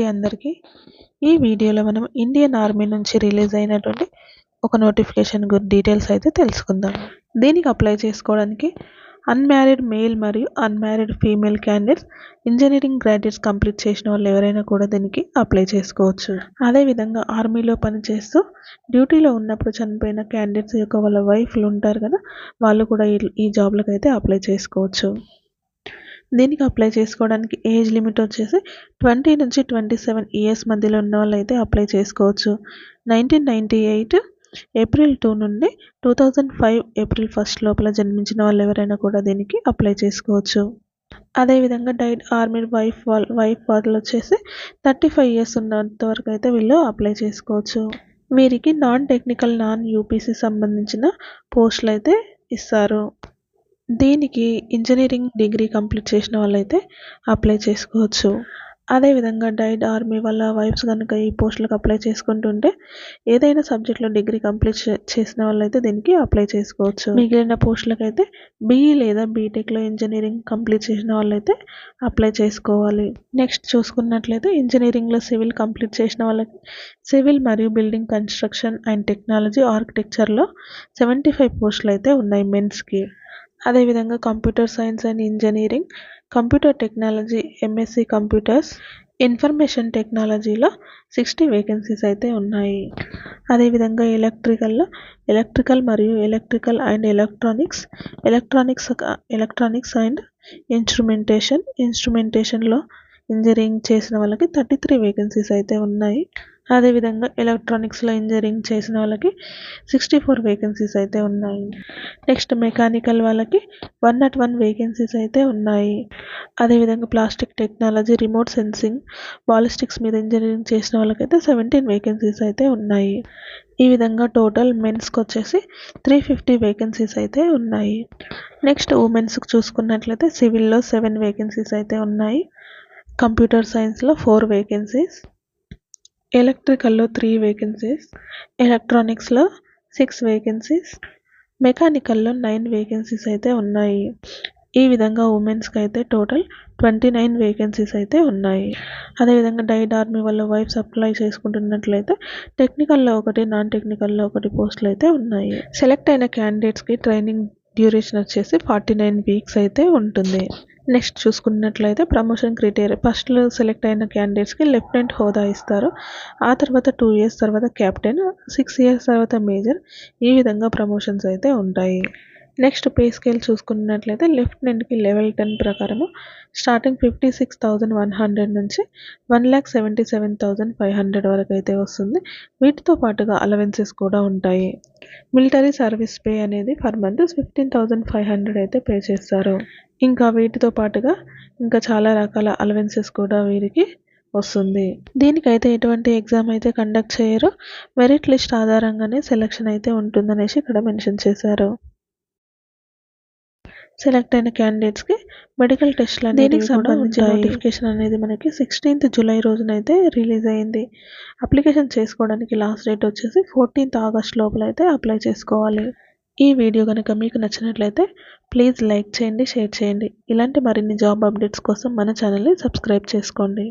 అండి అందరికీ. ఈ వీడియోలో మనం ఇండియన్ ఆర్మీ నుంచి రిలీజ్ అయినటువంటి ఒక నోటిఫికేషన్ డీటెయిల్స్ అయితే తెలుసుకుందాం. దీనికి అప్లై చేసుకోవడానికి అన్మ్యారీడ్ మేల్ మరియు unmarried female candidates, engineering graduates complete చేసిన వాళ్ళు ఎవరైనా కూడా దీనికి అప్లై చేసుకోవచ్చు. అదేవిధంగా ఆర్మీలో పనిచేస్తూ డ్యూటీలో ఉన్నప్పుడు చనిపోయిన క్యాండిడేట్స్ యొక్క వాళ్ళ వైఫ్లు ఉంటారు కదా, వాళ్ళు కూడా ఈ జాబ్లకు అయితే అప్లై చేసుకోవచ్చు. దీనికి అప్లై చేసుకోవడానికి ఏజ్ లిమిట్ వచ్చేసి 20 నుంచి 27 ఇయర్స్ మధ్యలో ఉన్న వాళ్ళు అయితే అప్లై చేసుకోవచ్చు. 1998 ఏప్రిల్ 2 నుండి 2005 ఏప్రిల్ 1 లోపల జన్మించిన వాళ్ళు ఎవరైనా కూడా దీనికి అప్లై చేసుకోవచ్చు. అదేవిధంగా డైడ్ ఆర్మీ వైఫ్ వాళ్ళు వచ్చేసి 35 ఇయర్స్ ఉన్నంత వరకు అయితే వీళ్ళు అప్లై చేసుకోవచ్చు. వీరికి నాన్ టెక్నికల్ నాన్ యూపీసీ సంబంధించిన పోస్టులు అయితే ఇస్తారు. దీనికి ఇంజనీరింగ్ డిగ్రీ కంప్లీట్ చేసిన వాళ్ళైతే అప్లై చేసుకోవచ్చు. అదేవిధంగా డైడ్ ఆర్మీ వాళ్ళ వైఫ్స్ కనుక ఈ పోస్టులకు అప్లై చేసుకుంటుంటే ఏదైనా సబ్జెక్ట్లో డిగ్రీ కంప్లీట్ చేసిన వాళ్ళైతే దీనికి అప్లై చేసుకోవచ్చు. మిగిలిన పోస్టులకు అయితే బీఈ లేదా బీటెక్లో ఇంజనీరింగ్ కంప్లీట్ చేసిన వాళ్ళైతే అప్లై చేసుకోవాలి. నెక్స్ట్ చూసుకున్నట్లయితే ఇంజనీరింగ్లో సివిల్ కంప్లీట్ చేసిన వాళ్ళకి సివిల్ మరియు బిల్డింగ్ కన్స్ట్రక్షన్ అండ్ టెక్నాలజీ ఆర్కిటెక్చర్లో 75 పోస్టులు అయితే ఉన్నాయి మెన్స్కి. అదేవిధంగా computer science and engineering, computer technology MSc computers, information టెక్నాలజీలో 60 వేకెన్సీస్ అయితే ఉన్నాయి. అదేవిధంగా ఎలక్ట్రికల్ మరియు ఎలక్ట్రికల్ అండ్ ఎలక్ట్రానిక్స్ అండ్ ఇన్స్ట్రుమెంటేషన్లో ఇంజనీరింగ్ చేసిన వాళ్ళకి 33 వేకెన్సీస్ అయితే ఉన్నాయి. అదేవిధంగా ఎలక్ట్రానిక్స్లో ఇంజనీరింగ్ చేసిన వాళ్ళకి 64 వేకెన్సీస్ అయితే ఉన్నాయి. నెక్స్ట్ మెకానికల్ వాళ్ళకి 101 వేకెన్సీస్ అయితే ఉన్నాయి. అదేవిధంగా plastic technology, remote sensing, ballistics మీద ఇంజనీరింగ్ చేసిన వాళ్ళకైతే 17 వేకెన్సీస్ అయితే ఉన్నాయి. ఈ విధంగా టోటల్ మెన్స్కి వచ్చేసి 350 వేకెన్సీస్ అయితే ఉన్నాయి. నెక్స్ట్ ఉమెన్స్కి చూసుకున్నట్లయితే సివిల్లో 7 వేకెన్సీస్ అయితే ఉన్నాయి. కంప్యూటర్ సైన్స్లో 4 వేకెన్సీస్, ఎలక్ట్రికల్లో 3 వేకెన్సీస్, ఎలక్ట్రానిక్స్లో 6 వేకెన్సీస్, మెకానికల్లో 9 వేకెన్సీస్ అయితే ఉన్నాయి. ఈ విధంగా ఉమెన్స్కి అయితే టోటల్ 29 వేకెన్సీస్ అయితే ఉన్నాయి. అదేవిధంగా డైడ్ ఆర్మీ వాళ్ళ వైఫ్స్ అప్లై చేసుకుంటున్నట్లయితే టెక్నికల్లో 1, నాన్ టెక్నికల్లో 1 పోస్టులు అయితే ఉన్నాయి. సెలెక్ట్ అయిన క్యాండిడేట్స్కి ట్రైనింగ్ డ్యూరేషన్ వచ్చేసి 49 వీక్స్ అయితే ఉంటుంది. నెక్స్ట్ చూసుకున్నట్లయితే ప్రమోషన్ క్రైటీరియా, ఫస్ట్లో సెలెక్ట్ అయిన క్యాండిడేట్స్కి లెఫ్టినెంట్ హోదా ఇస్తారు. ఆ తర్వాత 2 ఇయర్స్ తర్వాత క్యాప్టెన్, 6 ఇయర్స్ తర్వాత మేజర్, ఈ విధంగా ప్రమోషన్స్ అయితే ఉంటాయి. నెక్స్ట్ పే స్కేల్ చూసుకున్నట్లయితే లెఫ్టినెంట్కి లెవెల్ 10 ప్రకారము స్టార్టింగ్ 56,100 నుంచి 1,77,500 వరకు అయితే వస్తుంది. వీటితో పాటుగా అలవెన్సెస్ కూడా ఉంటాయి. మిలిటరీ సర్వీస్ పే అనేది పర్ మంత్ 15,500 అయితే పే చేస్తారు. ఇంకా వీటితో పాటుగా ఇంకా చాలా రకాల అలవెన్సెస్ కూడా వీరికి వస్తుంది. దీనికైతే ఎటువంటి ఎగ్జామ్ అయితే కండక్ట్ చేయరు, మెరిట్ లిస్ట్ ఆధారంగానే సెలక్షన్ అయితే ఉంటుందనేసి ఇక్కడ మెన్షన్ చేశారు. సెలెక్ట్ అయిన క్యాండిడేట్స్కి మెడికల్ టెస్ట్లు అనేది సంబంధించిన నోటిఫికేషన్ అనేది మనకి 16th జూలై రోజునైతే రిలీజ్ అయింది. అప్లికేషన్ చేసుకోవడానికి లాస్ట్ డేట్ వచ్చేసి 14th ఆగస్ట్ లోపల అయితే అప్లై చేసుకోవాలి. ఈ వీడియో కనుక మీకు నచ్చినట్లయితే ప్లీజ్ లైక్ చేయండి, షేర్ చేయండి. ఇలాంటి మరిన్ని జాబ్ అప్డేట్స్ కోసం మన ఛానల్ని సబ్స్క్రైబ్ చేసుకోండి.